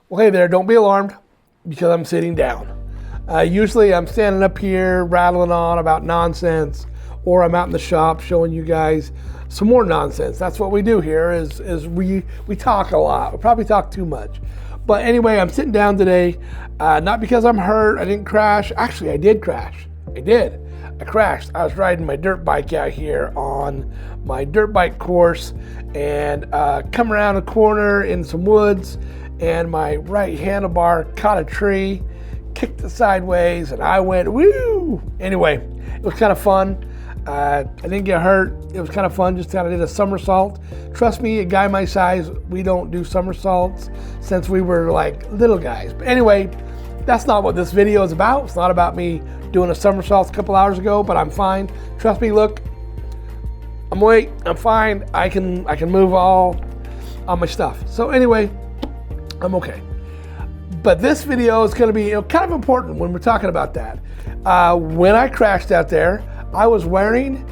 Well, hey there, don't be alarmed because I'm sitting down. Usually I'm standing up here rattling on about nonsense, or I'm out in the shop showing you guys some more nonsense. That's what we do here is we talk a lot. We probably talk too much. But anyway, I'm sitting down today, not because I'm hurt. I didn't crash. Actually, I did crash. I crashed. I was riding my dirt bike out here on my dirt bike course and come around a corner in some woods, and my right handlebar caught a tree, kicked it sideways, and I went woo. Anyway, it was kind of fun. I didn't get hurt. It was kind of fun. Just kind of did a somersault. Trust me, a guy my size, we don't do somersaults since we were like little guys. But anyway, that's not what this video is about. It's not about me doing a somersault a couple hours ago, but I'm fine. Trust me, look, I'm awake, I'm fine. I can move all my stuff. So anyway, I'm okay. But this video is going to be kind of important when we're talking about that. When I crashed out there, I was wearing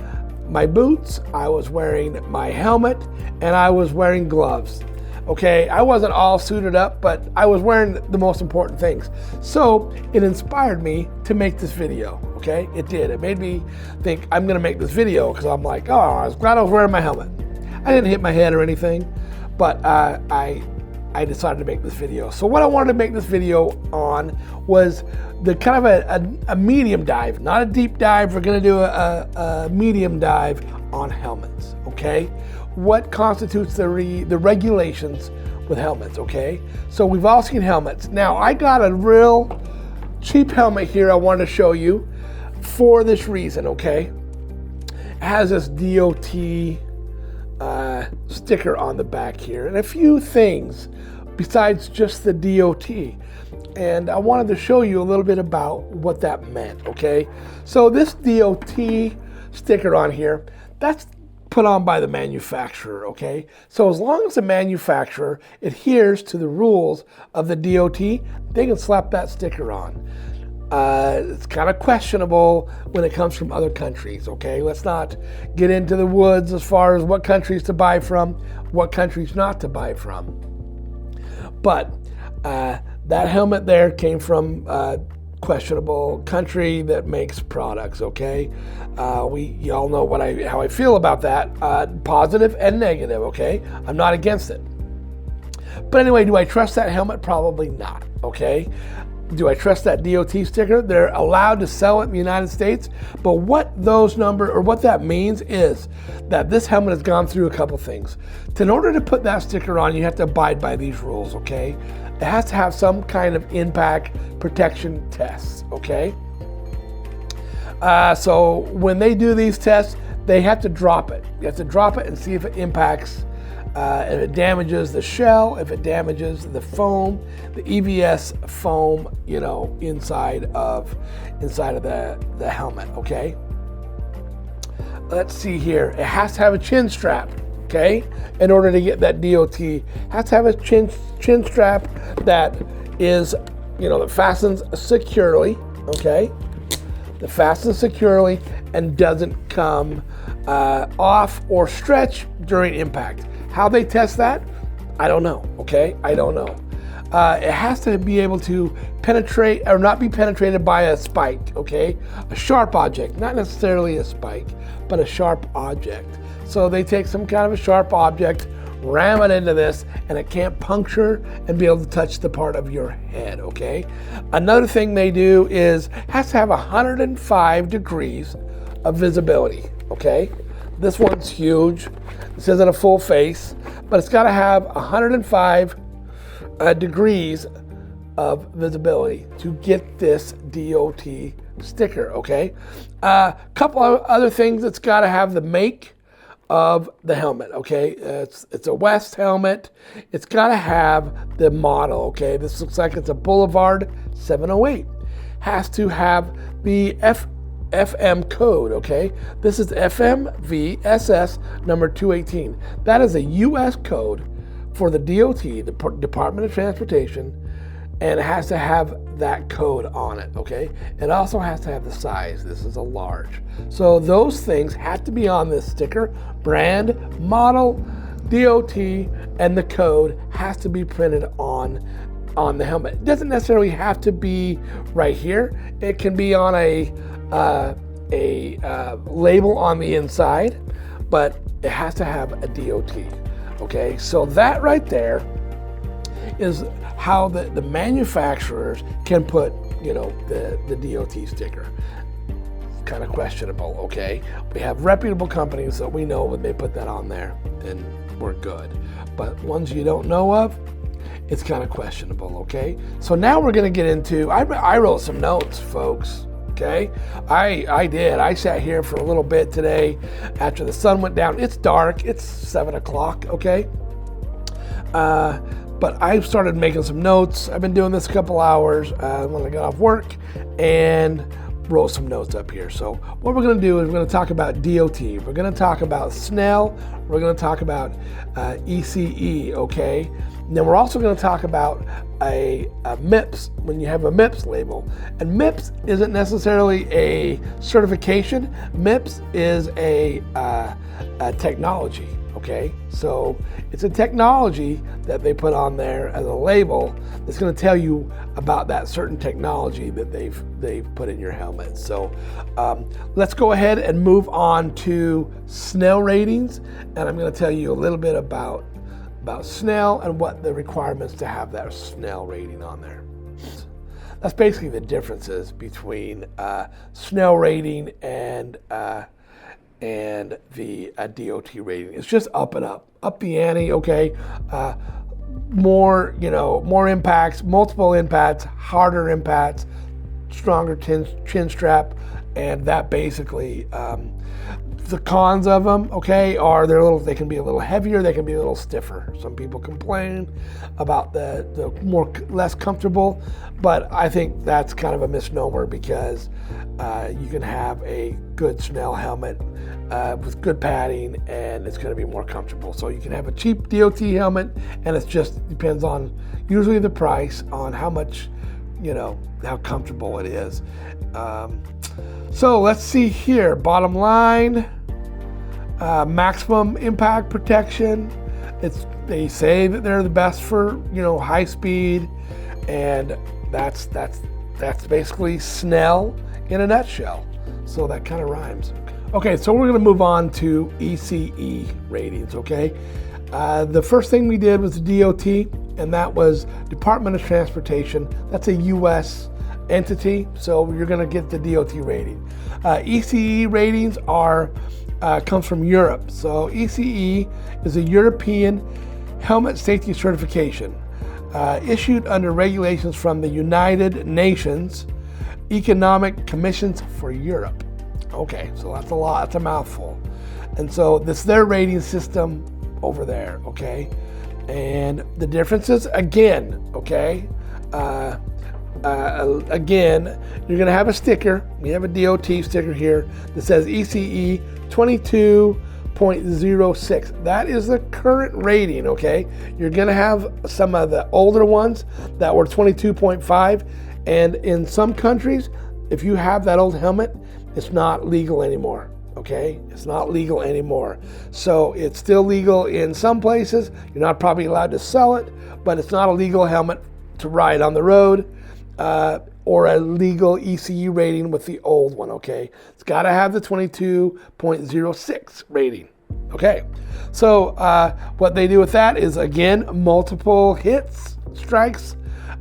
my boots, I was wearing my helmet, and I was wearing gloves. Okay, I wasn't all suited up, but I was wearing the most important things. So it inspired me to make this video, okay? It did. It made me think I'm gonna make this video because I'm like, oh, I was glad I was wearing my helmet. I didn't hit my head or anything, but I decided to make this video. So what I wanted to make this video on was the kind of a medium dive, not a deep dive. We're gonna do a medium dive on helmets, okay? What constitutes the regulations with helmets, okay? So we've all seen helmets. Now, I got a real cheap helmet here I wanted to show you for this reason, okay? It has this DOT sticker on the back here and a few things besides just the DOT. And I wanted to show you a little bit about what that meant, okay? So this DOT sticker on here, that's put on by the manufacturer, okay? So as long as the manufacturer adheres to the rules of the DOT, they can slap that sticker on. It's kind of questionable when it comes from other countries, okay? Let's not get into the woods as far as what countries to buy from, what countries not to buy from. But that helmet there came from questionable country that makes products, okay? You all know how I feel about that, positive and negative, okay? I'm not against it. But anyway, do I trust that helmet? Probably not, okay? Do I trust that DOT sticker? They're allowed to sell it in the United States, but what that means is that this helmet has gone through a couple things. In order to put that sticker on, you have to abide by these rules, okay? It has to have some kind of impact protection tests, okay? So when they do these tests, they have to drop it. You have to drop it and see if it impacts, if it damages the shell, if it damages the foam, the EVS foam, inside of the helmet, okay? Let's see here. It has to have a chin strap, okay? In order to get that DOT, it has to have a chin strap that is, that fastens securely, okay? That fastens securely and doesn't come off or stretch during impact. How they test that, I don't know, okay? I don't know. It has to be able to penetrate or not be penetrated by a spike, okay? A sharp object, not necessarily a spike, but a sharp object. So they take some kind of a sharp object, ram it into this, and it can't puncture and be able to touch the part of your head, okay? Another thing they do is has to have 105 degrees of visibility, okay? This one's huge. This isn't a full face, but it's got to have 105 degrees of visibility to get this DOT sticker, okay? A couple of other things, it's got to have the make of the helmet, okay? It's a West helmet. It's got to have the model, okay? This looks like it's a Boulevard 708. Has to have the FM code, okay? This is FMVSS number 218. That is a U.S. code for the DOT, the Department of Transportation, and it has to have that code on it, okay? It also has to have the size. This is a large. So those things have to be on this sticker. Brand, model, DOT, and the code has to be printed on on the helmet. It doesn't necessarily have to be right here. It can be on a label on the inside, but it has to have a DOT. Okay, so that right there is how the manufacturers can put, you know, the DOT sticker. Kind of questionable. Okay, we have reputable companies that we know when they put that on there, then we're good. But ones you don't know of, it's kind of questionable. Okay, so now we're going to get into, I wrote some notes, folks. Okay, I did. I sat here for a little bit today after the sun went down. It's dark. It's 7 o'clock. Okay, but I started making some notes. I've been doing this a couple hours when I got off work, and wrote some notes up here. So what we're going to do is we're going to talk about DOT. We're going to talk about Snell. We're going to talk about ECE. Okay. And then we're also going to talk about a MIPS, when you have a MIPS label. And MIPS isn't necessarily a certification. MIPS is a technology, okay? So it's a technology that they put on there as a label that's going to tell you about that certain technology that they've put in your helmet. So let's go ahead and move on to Snell ratings, and I'm going to tell you a little bit about Snell and what the requirements to have that Snell rating on there. That's basically the differences between Snell rating and the DOT rating. It's just up and up the ante. Okay, more, you know, more impacts, multiple impacts, harder impacts, stronger chin strap, and that basically. The cons of them, okay, are they can be a little heavier, they can be a little stiffer. Some people complain about the less comfortable, but I think that's kind of a misnomer, because you can have a good Snell helmet with good padding, and it's going to be more comfortable. So you can have a cheap DOT helmet, and it just depends on usually the price, on how much, you know, how comfortable it is. So let's see here. Bottom line, maximum impact protection. They say that they're the best for, you know, high speed, and that's basically Snell in a nutshell. So that kind of rhymes. Okay, so we're going to move on to ECE ratings. Okay, the first thing we did was the DOT, and that was Department of Transportation. That's a U.S. entity, so you're going to get the DOT rating. ECE ratings comes from Europe. So ECE is a European helmet safety certification issued under regulations from the United Nations Economic Commissions for Europe. Okay, so that's a lot. That's a mouthful. And so this is their rating system over there. Okay, and the differences again. Okay. Again, you're going to have a sticker. We have a DOT sticker here that says ECE 22.06. That is the current rating, okay? You're going to have some of the older ones that were 22.5, and in some countries, if you have that old helmet, it's not legal anymore, okay? It's not legal anymore. So it's still legal in some places. You're not probably allowed to sell it, but it's not a legal helmet to ride on the road. Or a legal ECE rating with the old one, okay? It's got to have the 22.06 rating, okay? So what they do with that is, again, multiple strikes.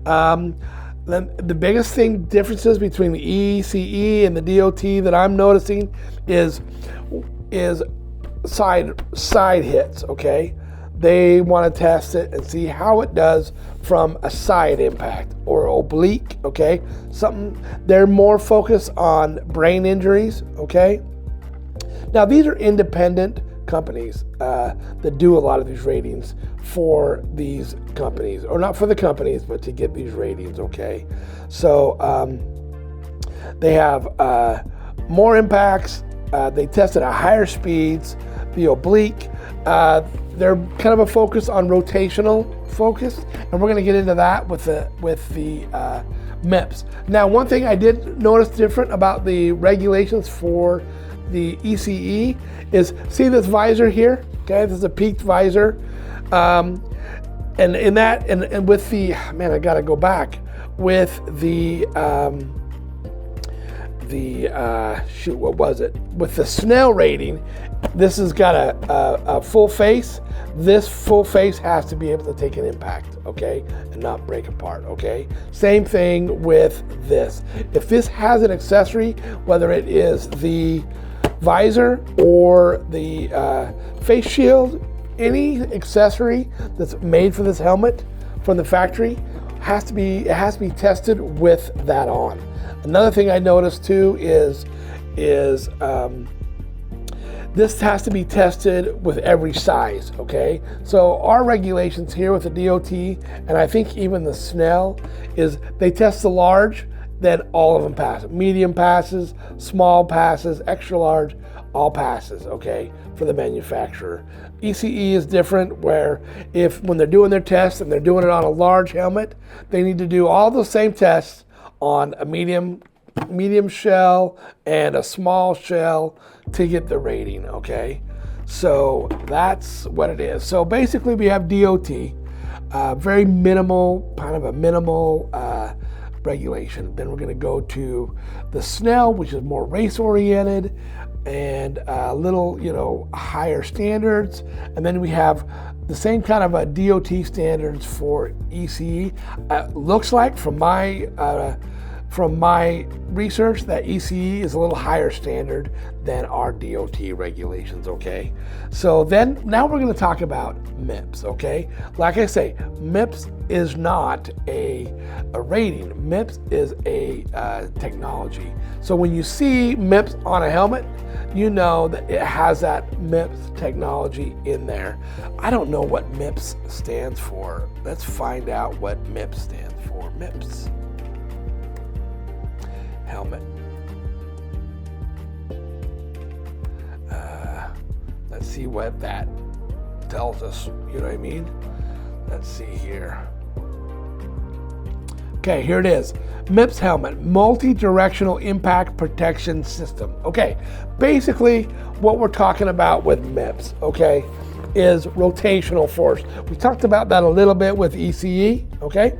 Then the biggest differences between the ECE and the DOT that I'm noticing is side hits, okay? They want to test it and see how it does from a side impact or oblique, okay? They're more focused on brain injuries, okay? Now, these are independent companies that do a lot of these ratings for these companies, or not for the companies, but to get these ratings, okay? So they have more impacts. They tested at higher speeds, the oblique. They're kind of a focus on rotational focus, and we're going to get into that with the MIPS. Now, one thing I did notice different about the regulations for the ECE is, see this visor here? Okay, this is a peaked visor. And in that, and with the, man, I got to go back with the shoot, what was it? With the Snell rating, this has got a full face. This full face has to be able to take an impact, okay, and not break apart, okay? Same thing with this. If this has an accessory, whether it is the visor or the face shield, any accessory that's made for this helmet from the factory it has to be tested with that on. Another thing I noticed too is this has to be tested with every size, okay? So our regulations here with the DOT, and I think even the Snell, is they test the large, then all of them pass. Medium passes, small passes, extra large, all passes, okay, for the manufacturer. ECE is different, where when they're doing their tests and they're doing it on a large helmet, they need to do all the same tests on a medium shell and a small shell to get the rating, okay? So that's what it is. So basically we have DOT, very minimal, kind of a minimal regulation. Then we're gonna go to the Snell, which is more race oriented and a little, higher standards. And then we have the same kind of a DOT standards for ECE. Looks like from my research that ECE is a little higher standard than our DOT regulations, okay? So then, now we're gonna talk about MIPS, okay? Like I say, MIPS is not a rating. MIPS is a technology. So when you see MIPS on a helmet, you know that it has that MIPS technology in there. I don't know what MIPS stands for. Let's find out what MIPS stands for. MIPS. Helmet. Let's see what that tells us, you know what I mean? Let's see here. Okay, here it is. MIPS helmet, multi-directional impact protection system. Okay, basically what we're talking about with MIPS, okay, is rotational force. We talked about that a little bit with ECE, okay?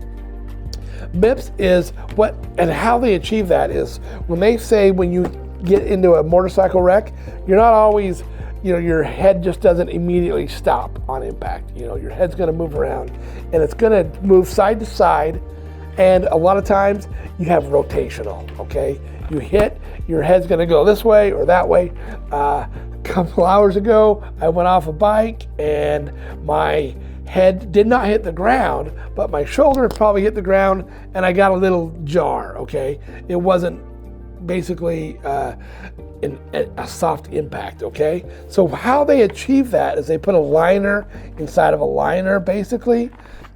MIPS is what, and how they achieve that is when they say when you get into a motorcycle wreck, you're not always, your head just doesn't immediately stop on impact. Your head's gonna move around and it's gonna move side to side. And a lot of times you have rotational, okay? You hit, your head's gonna go this way or that way. A couple hours ago, I went off a bike and my head did not hit the ground, but my shoulder probably hit the ground and I got a little jar, okay? It wasn't basically a soft impact, okay? So how they achieve that is they put a liner inside of a liner, basically.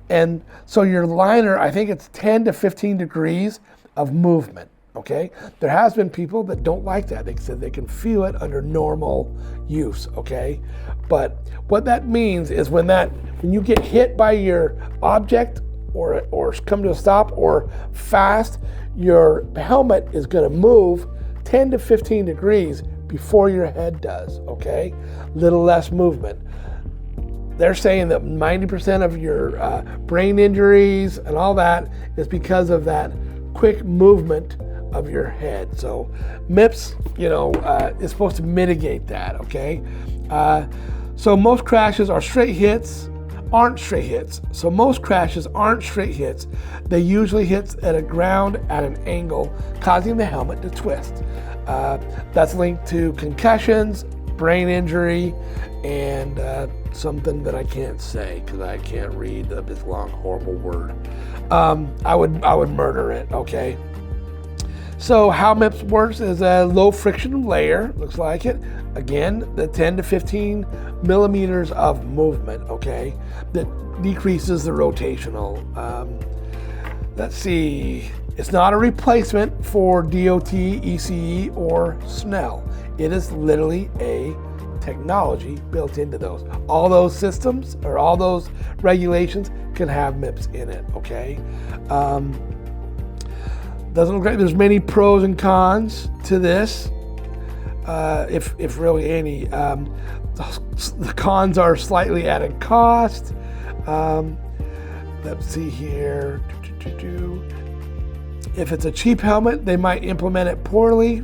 And so your liner, I think it's 10 to 15 degrees of movement, okay? There has been people that don't like that. They said they can feel it under normal use, okay? But what that means is when you get hit by your object or come to a stop or fast, your helmet is gonna move 10 to 15 degrees before your head does, okay? Little less movement. They're saying that 90% of your brain injuries and all that is because of that quick movement of your head. So MIPS, is supposed to mitigate that, okay? So most crashes are aren't straight hits. So most crashes aren't straight hits. They usually hit at a ground at an angle, causing the helmet to twist. That's linked to concussions, brain injury, and something that I can't say because I can't read this long, horrible word. I would murder it, okay? So how MIPS works is a low friction layer, looks like it. Again, the 10 to 15 millimeters of movement, okay, that decreases the rotational. Let's see, it's not a replacement for DOT, ECE, or Snell. It is literally a technology built into those. All those systems or all those regulations can have MIPS in it, okay? Doesn't look like there's many pros and cons to this, if really any. The cons are slightly added cost. Let's see here. If it's a cheap helmet, they might implement it poorly.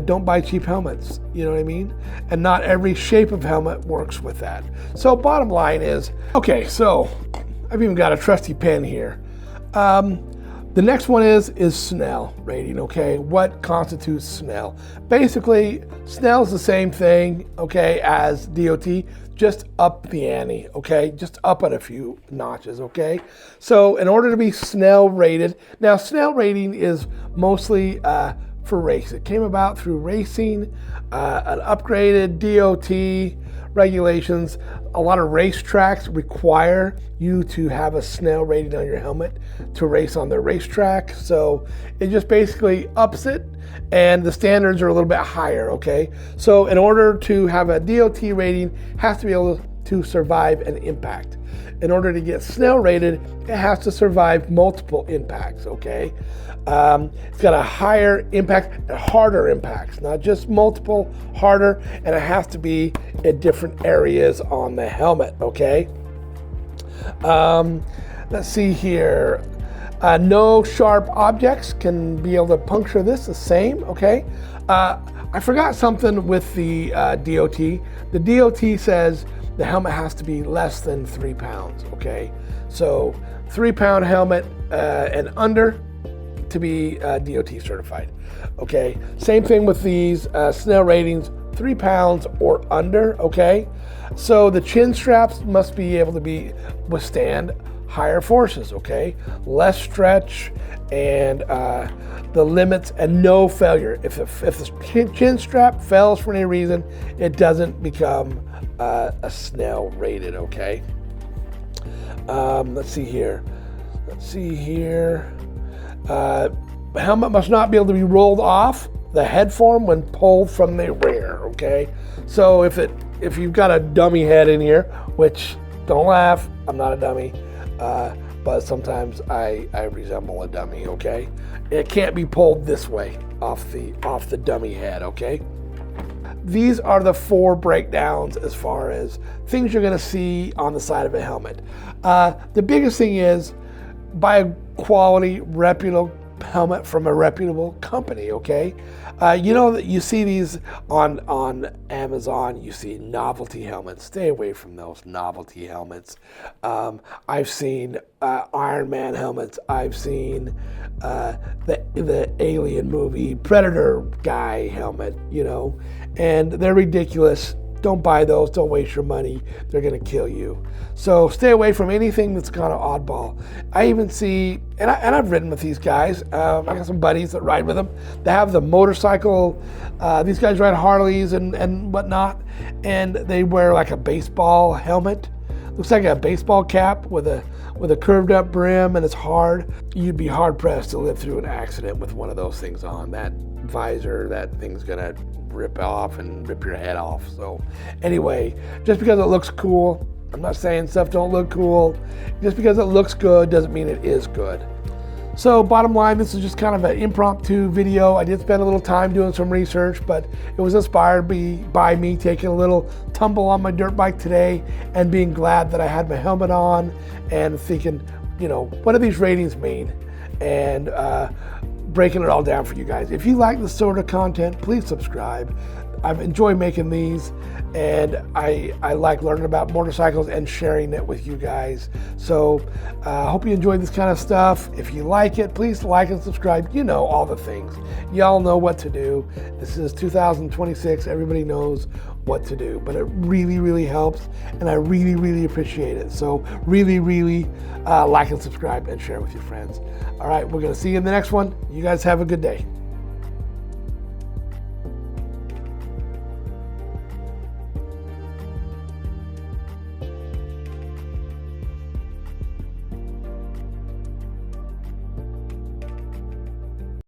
Don't buy cheap helmets, you know what I mean? And not every shape of helmet works with that. So bottom line is, okay, so I've even got a trusty pen here. The next one is Snell rating, okay? What constitutes Snell? Basically, Snell's the same thing, okay, as DOT, just up the ante, okay? Just up it a few notches, okay? So in order to be Snell rated, now Snell rating is mostly for race. It came about through racing, an upgraded DOT regulations. A lot of racetracks require you to have a Snell rating on your helmet to race on their racetrack. So it just basically ups it, and the standards are a little bit higher, okay? So in order to have a DOT rating, it has to be able to survive an impact. In order to get Snell rated, it has to survive multiple impacts, okay? It's got a higher impact, harder impacts, not just multiple, harder, and it has to be at different areas on the helmet, okay? Let's see here. No sharp objects can be able to puncture this, the same, okay? I forgot something with the DOT. The DOT says the helmet has to be less than 3 pounds, okay? So 3-pound helmet and under to be DOT certified, okay? Same thing with these Snell ratings, 3 pounds or under, okay? So the chin straps must be able to withstand higher forces, okay? Less stretch and the limits and no failure. If the chin strap fails for any reason, it doesn't become a Snell rated, okay? Let's see here. Helmet must not be able to be rolled off the head form when pulled from the rear, okay? So if you've got a dummy head in here, which, don't laugh, I'm not a dummy, but sometimes I resemble a dummy, okay? It can't be pulled this way off the dummy head, okay? These are the 4 breakdowns as far as things you're gonna see on the side of a helmet. The biggest thing is buy a quality, reputable helmet from a reputable company, okay? You know that you see these on Amazon, you see novelty helmets. Stay away from those novelty helmets. I've seen Iron Man helmets. I've seen the Alien movie Predator guy helmet, you know, and they're ridiculous. Don't buy those, don't waste your money. They're gonna kill you. So stay away from anything that's kind of oddball. I even see, and I've ridden with these guys. I got some buddies that ride with them. They have the motorcycle, these guys ride Harleys and whatnot, and they wear like a baseball helmet. Looks like a baseball cap with a curved up brim, and it's hard. You'd be hard pressed to live through an accident with one of those things on. That visor, that thing's gonna rip off and rip your head off. So anyway, just because it looks cool, I'm not saying stuff don't look cool. Just because it looks good doesn't mean it is good. So bottom line, this is just kind of an impromptu video. I did spend a little time doing some research, but it was inspired by me taking a little tumble on my dirt bike today and being glad that I had my helmet on and thinking, you know, what do these ratings mean? And breaking it all down for you guys. If you like this sort of content, please subscribe. I've enjoyed making these, and I like learning about motorcycles and sharing it with you guys. So I hope you enjoyed this kind of stuff. If you like it, please like and subscribe. You know all the things. Y'all know what to do. This is 2026. Everybody knows what to do, but it really, really helps, and I really, really appreciate it. So really, really like and subscribe and share with your friends. All right, we're gonna see you in the next one. You guys have a good day.